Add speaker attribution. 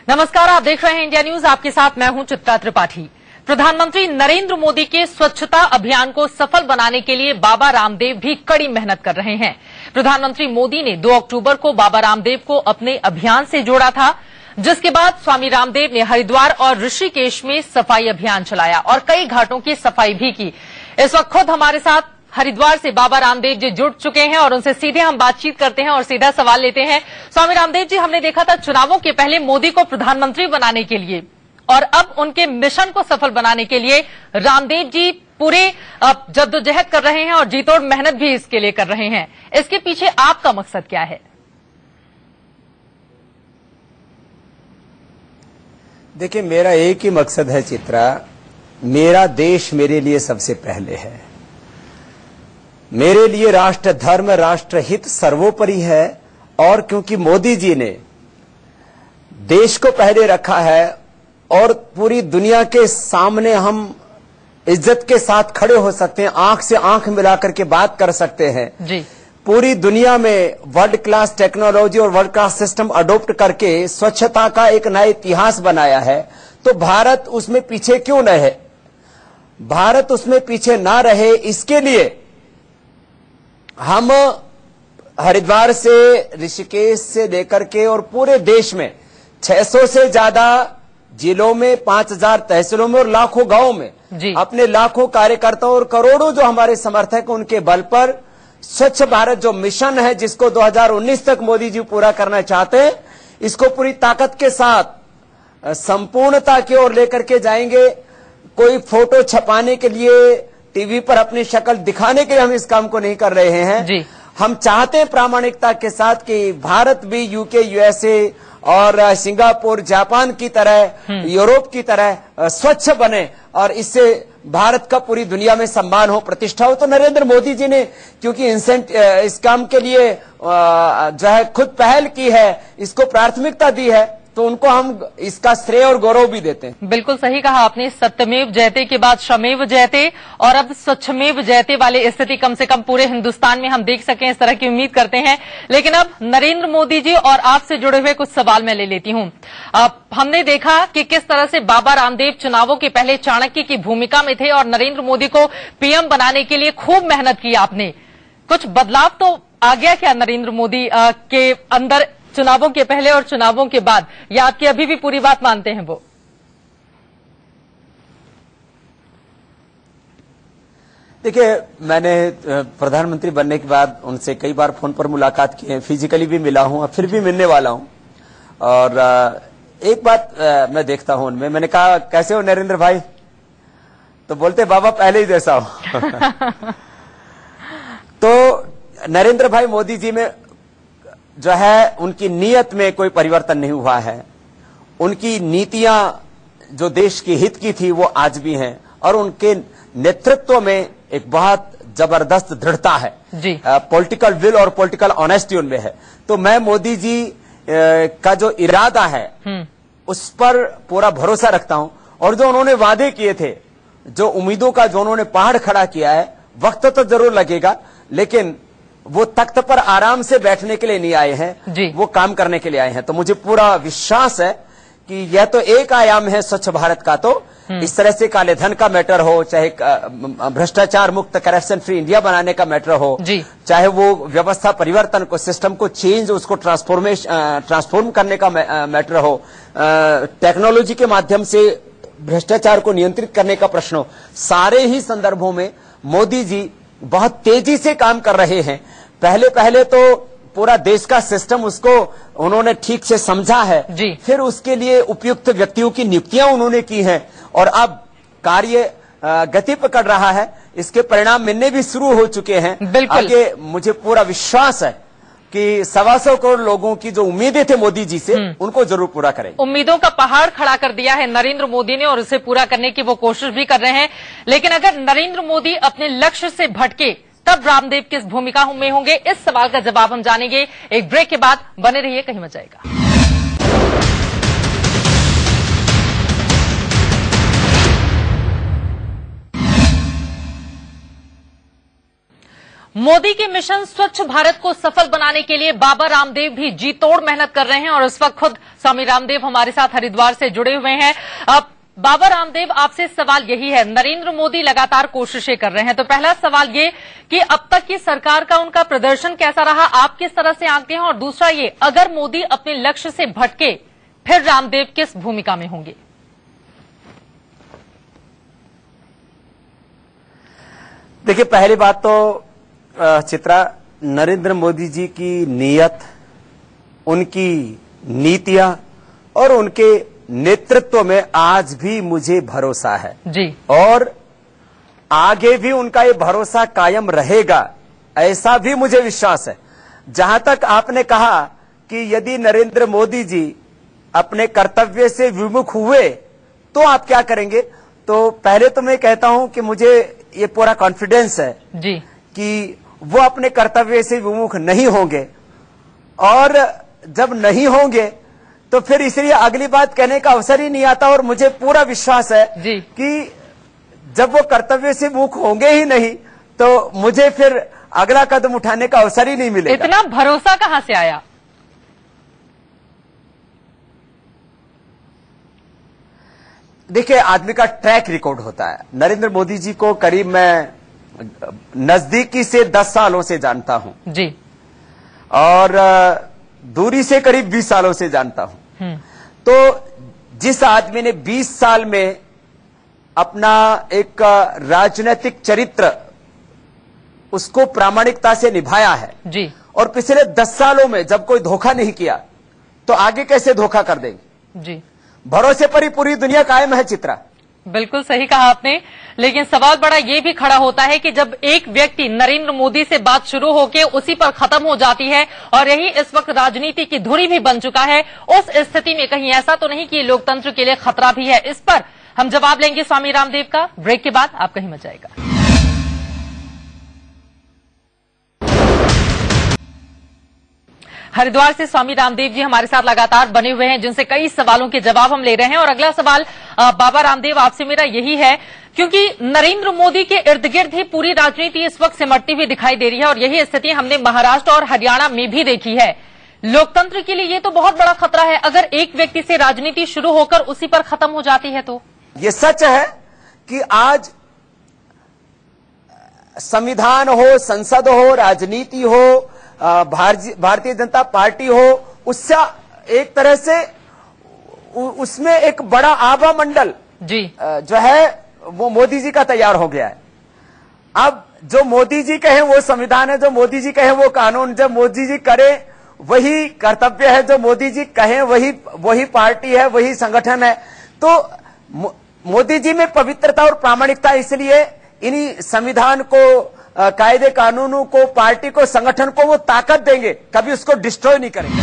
Speaker 1: नमस्कार, आप देख रहे हैं इंडिया न्यूज। आपके साथ मैं हूं चित्रा त्रिपाठी। प्रधानमंत्री नरेंद्र मोदी के स्वच्छता अभियान को सफल बनाने के लिए बाबा रामदेव भी कड़ी मेहनत कर रहे हैं। प्रधानमंत्री मोदी ने 2 अक्टूबर को बाबा रामदेव को अपने अभियान से जोड़ा था, जिसके बाद स्वामी रामदेव ने हरिद्वार और ऋषिकेश में सफाई अभियान चलाया और कई घाटों की सफाई भी की। इस वक्त खुद हमारे साथ हरिद्वार से बाबा रामदेव जी जुड़ चुके हैं और उनसे सीधे हम बातचीत करते हैं और सीधा सवाल लेते हैं। स्वामी रामदेव जी, हमने देखा था चुनावों के पहले मोदी को प्रधानमंत्री बनाने के लिए और अब उनके मिशन को सफल बनाने के लिए रामदेव जी पूरे जद्दोजहद कर रहे हैं और जीतोड़ मेहनत भी इसके लिए कर रहे हैं। इसके पीछे आपका मकसद क्या है?
Speaker 2: देखिए, मेरा एक ही मकसद है चित्रा, मेरा देश मेरे लिए सबसे पहले है। मेरे लिए राष्ट्र धर्म राष्ट्र हित सर्वोपरि है और क्योंकि मोदी जी ने देश को पहले रखा है और पूरी दुनिया के सामने हम इज्जत के साथ खड़े हो सकते हैं, आंख से आंख मिलाकर के बात कर सकते हैं
Speaker 1: जी।
Speaker 2: पूरी दुनिया में वर्ल्ड क्लास टेक्नोलॉजी और वर्ल्ड क्लास सिस्टम अडॉप्ट करके स्वच्छता का एक नया इतिहास बनाया है, तो भारत उसमें पीछे क्यों न है? भारत उसमें पीछे ना रहे, इसके लिए हम हरिद्वार से ऋषिकेश से लेकर के और पूरे देश में 600 से ज्यादा जिलों में 5000 तहसीलों में और लाखों गांवों में अपने लाखों कार्यकर्ताओं और करोड़ों जो हमारे समर्थक हैं उनके बल पर स्वच्छ भारत जो मिशन है, जिसको 2019 तक मोदी जी पूरा करना चाहते हैं, इसको पूरी ताकत के साथ संपूर्णता की ओर लेकर के जाएंगे। कोई फोटो छपाने के लिए, टीवी पर अपनी शक्ल दिखाने के लिए हम इस काम को नहीं कर रहे हैं
Speaker 1: जी। हम
Speaker 2: चाहते हैं प्रामाणिकता के साथ कि भारत भी यूके, यूएसए और सिंगापुर, जापान की तरह, यूरोप की तरह स्वच्छ बने और इससे भारत का पूरी दुनिया में सम्मान हो, प्रतिष्ठा हो। तो नरेंद्र मोदी जी ने क्योंकि इस काम के लिए जो है खुद पहल की है, इसको प्राथमिकता दी है, तो उनको हम इसका श्रेय और गौरव भी देते हैं।
Speaker 1: बिल्कुल सही कहा आपने। सत्यमेव जयते के बाद श्रमेव जयते और अब स्वच्छमेव जयते वाली स्थिति कम से कम पूरे हिंदुस्तान में हम देख सकें, इस तरह की उम्मीद करते हैं। लेकिन अब नरेंद्र मोदी जी और आपसे जुड़े हुए कुछ सवाल मैं ले लेती हूं। हमने देखा कि किस तरह से बाबा रामदेव चुनावों के पहले चाणक्य की भूमिका में थे और नरेंद्र मोदी को पीएम बनाने के लिए खूब मेहनत की आपने। कुछ बदलाव तो आ गया क्या नरेंद्र मोदी के अंदर चुनावों के पहले और चुनावों के बाद, या आपकी अभी भी पूरी बात मानते हैं वो?
Speaker 2: देखिए, मैंने प्रधानमंत्री बनने के बाद उनसे कई बार फोन पर मुलाकात की है, फिजिकली भी मिला हूं और फिर भी मिलने वाला हूं। और एक बात मैं देखता हूं उनमें, मैंने कहा कैसे हो नरेंद्र भाई, तो बोलते बाबा पहले ही जैसा हो। तो नरेंद्र भाई मोदी जी में जो है उनकी नीयत में कोई परिवर्तन नहीं हुआ है। उनकी नीतियां जो देश के हित की थी वो आज भी हैं और उनके नेतृत्व में एक बहुत जबरदस्त दृढ़ता है जी। पॉलिटिकल विल और पॉलिटिकल ऑनेस्टी उनमें है। तो मैं मोदी जी का जो इरादा है उस पर पूरा भरोसा रखता हूं और जो उन्होंने वादे किए थे, जो उम्मीदों का जो उन्होंने पहाड़ खड़ा किया है, वक्त तो जरूर लगेगा, लेकिन वो तख्त पर आराम से बैठने के लिए नहीं आए हैं, वो काम करने के लिए आए हैं। तो मुझे पूरा विश्वास है कि यह तो एक आयाम है स्वच्छ भारत का। तो इस तरह से काले धन का मैटर हो, चाहे भ्रष्टाचार मुक्त करप्शन फ्री इंडिया बनाने का मैटर हो, चाहे वो व्यवस्था परिवर्तन को, सिस्टम को चेंज, उसको ट्रांसफॉर्म करने का मैटर हो, टेक्नोलॉजी के माध्यम से भ्रष्टाचार को नियंत्रित करने का प्रश्न हो, सारे ही संदर्भों में मोदी जी बहुत तेजी से काम कर रहे हैं। पहले तो पूरा देश का सिस्टम उसको उन्होंने ठीक से समझा है, फिर उसके लिए उपयुक्त व्यक्तियों की नियुक्तियां उन्होंने की हैं और अब कार्य गति पकड़ रहा है। इसके परिणाम मिलने भी शुरू हो चुके हैं। आगे मुझे पूरा विश्वास है कि 125 करोड़ लोगों की जो उम्मीदें थे मोदी जी से, उनको जरूर पूरा करेंगे।
Speaker 1: उम्मीदों का पहाड़ खड़ा कर दिया है नरेंद्र मोदी ने और उसे पूरा करने की वो कोशिश भी कर रहे हैं। लेकिन अगर नरेंद्र मोदी अपने लक्ष्य से भटके तब रामदेव किस भूमिका में होंगे? इस सवाल का जवाब हम जानेंगे एक ब्रेक के बाद। बने रहिए, कहीं मत जाएगा। मोदी के मिशन स्वच्छ भारत को सफल बनाने के लिए बाबा रामदेव भी जी तोड़ मेहनत कर रहे हैं और इस वक्त खुद स्वामी रामदेव हमारे साथ हरिद्वार से जुड़े हुए हैं। अब बाबा रामदेव, आपसे सवाल यही है, नरेंद्र मोदी लगातार कोशिशें कर रहे हैं, तो पहला सवाल ये कि अब तक की सरकार का उनका प्रदर्शन कैसा रहा, आप किस तरह से आंकते हैं, और दूसरा ये, अगर मोदी अपने लक्ष्य से भटके फिर रामदेव किस भूमिका में होंगे?
Speaker 2: देखिए, पहली बात तो चित्रा, नरेंद्र मोदी जी की नीयत, उनकी नीतियां और उनके नेतृत्व में आज भी मुझे भरोसा है
Speaker 1: जी,
Speaker 2: और आगे भी उनका ये भरोसा कायम रहेगा, ऐसा भी मुझे विश्वास है। जहां तक आपने कहा कि यदि नरेंद्र मोदी जी अपने कर्तव्य से विमुख हुए तो आप क्या करेंगे, तो पहले तो मैं कहता हूं कि मुझे ये पूरा कॉन्फिडेंस है
Speaker 1: जी
Speaker 2: कि वो अपने कर्तव्य से विमुख नहीं होंगे, और जब नहीं होंगे तो फिर इसलिए अगली बात कहने का अवसर ही नहीं आता। और मुझे पूरा विश्वास है
Speaker 1: जी
Speaker 2: कि जब वो कर्तव्य से विमुख होंगे ही नहीं तो मुझे फिर अगला कदम उठाने का अवसर ही नहीं मिलेगा।
Speaker 1: इतना भरोसा कहां से आया?
Speaker 2: देखिए, आदमी का ट्रैक रिकॉर्ड होता है। नरेंद्र मोदी जी को करीब मैं नजदीकी से 10 सालों से जानता हूं
Speaker 1: जी,
Speaker 2: और दूरी से करीब 20 सालों से जानता हूं। तो जिस आदमी ने 20 साल में अपना एक राजनीतिक चरित्र उसको प्रामाणिकता से निभाया है
Speaker 1: जी,
Speaker 2: और पिछले 10 सालों में जब कोई धोखा नहीं किया तो आगे कैसे धोखा कर देंगे?
Speaker 1: जी,
Speaker 2: भरोसे पर ही पूरी दुनिया कायम है चित्रा।
Speaker 1: बिल्कुल सही कहा आपने, लेकिन सवाल बड़ा ये भी खड़ा होता है कि जब एक व्यक्ति नरेंद्र मोदी से बात शुरू होकर उसी पर खत्म हो जाती है और यही इस वक्त राजनीति की धुरी भी बन चुका है, उस स्थिति में कहीं ऐसा तो नहीं कि लोकतंत्र के लिए खतरा भी है? इस पर हम जवाब लेंगे स्वामी रामदेव का। ब्रेक के बाद आप कहीं मत जाएगा। हरिद्वार से स्वामी रामदेव जी हमारे साथ लगातार बने हुए हैं, जिनसे कई सवालों के जवाब हम ले रहे हैं। और अगला सवाल बाबा रामदेव आपसे मेरा यही है, क्योंकि नरेंद्र मोदी के इर्द गिर्द ही पूरी राजनीति इस वक्त सिमटती हुई दिखाई दे रही है और यही स्थिति हमने महाराष्ट्र और हरियाणा में भी देखी है। लोकतंत्र के लिए ये तो बहुत बड़ा खतरा है, अगर एक व्यक्ति से राजनीति शुरू होकर उसी पर खत्म हो जाती है तो।
Speaker 2: ये सच है कि आज संविधान हो, संसद हो, राजनीति हो, भारतीय जनता पार्टी हो, उससे एक तरह से उसमें एक बड़ा आभा मंडल
Speaker 1: जी
Speaker 2: जो है वो मोदी जी का तैयार हो गया है। अब जो मोदी जी कहें वो संविधान है, जो मोदी जी कहें वो कानून, जो मोदी जी करे वही कर्तव्य है, जो मोदी जी कहें वही पार्टी है, वही संगठन है। तो मोदी जी में पवित्रता और प्रामाणिकता, इसलिए इन्हीं संविधान को, कायदे कानूनों को, पार्टी को, संगठन को वो ताकत देंगे, कभी उसको डिस्ट्रॉय नहीं करेंगे।